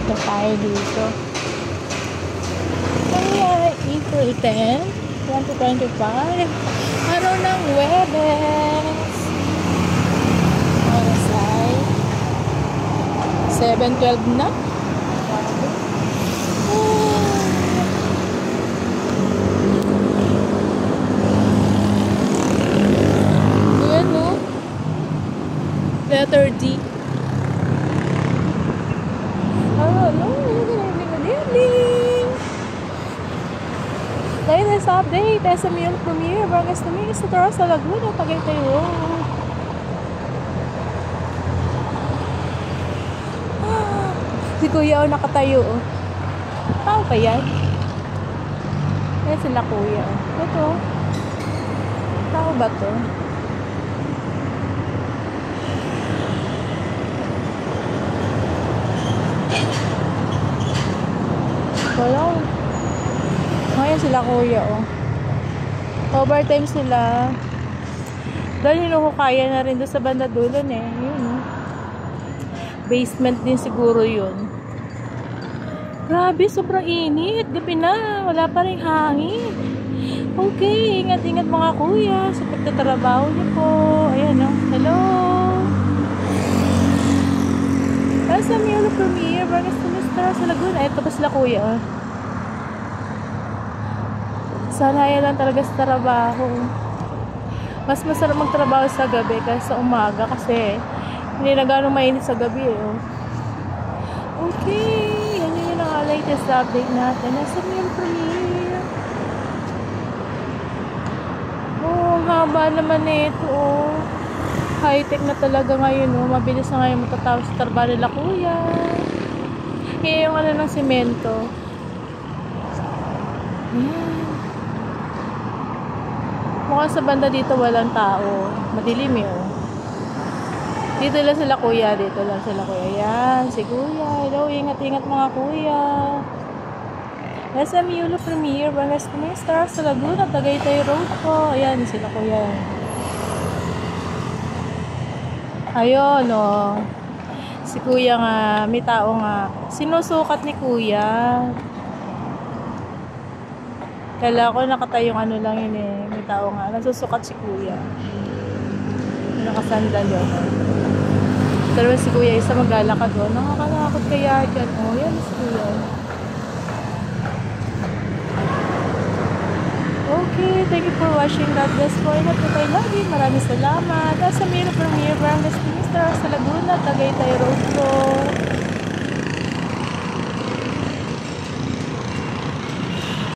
na tayo dito. Kaya April 10, 2025, araw ng Huwebes. Oras ay 7:12 na. Ayan no, letter D. Latest update, SMU Premier, Barangay Tumingin sa Taras sa Laguna, Tagaytay Road. Si Kuya o nakatayo o. Tao pa yan? Ayan sila Kuya o. Ito. Tao ba to? Wala. Ngayon sila Kuya oh. Overtime sila. Dahil hinukukaya na rin doon sa banda dulo eh. Yun oh. Basement din siguro yun. Grabe, sobrang init. Gabi na. Wala pa rin hangin. Okay, ingat-ingat mga kuya sa pagtatrabaho niyo po. Ayan oh. Hello. SMU Premier, Barangay Tumingin sa Laguna. Ito pa sila Kuya oh. Sana yan lang talaga sa trabaho. Mas masarap magtrabaho sa gabi kaysa sa umaga kasi hindi na gano'ng mainit sa gabi eh. Okay, yan yun ang latest update natin. Nasa yung premiere. Oh, haba naman ito oh. High-tech na talaga ngayon oh. Mabilis na ngayon matatapos sa trabaho nila Kuya. Kaya yung ano ng semento. Mukhang sa banda dito walang tao. Madilim yun. Dito lang sila Kuya. Dito lang sila Kuya. Yan, si Kuya. Hello, ingat-ingat mga Kuya. SMU Premier, Barangay Tumingin sa Laguna, Tagaytay Road po. Ayan, sila Kuya. Ayun, oh. Si Kuya nga, may tao nga. Sinusukat ni Kuya. Kala ko nakatayong ano lang yun eh. May tao nga. Nasusukat si Kuya. Nakasandal yun. Pero si Kuya isa maglalakad doon. Nakakalakot kaya dyan. Oh, yan si Kuya. Okay, thank you for watching. God bless po. Ingat po kayo lagi. Maraming salamat. Nasa Miro Premier, Barangay Tumingin sa Laguna, Tagaytay Road po.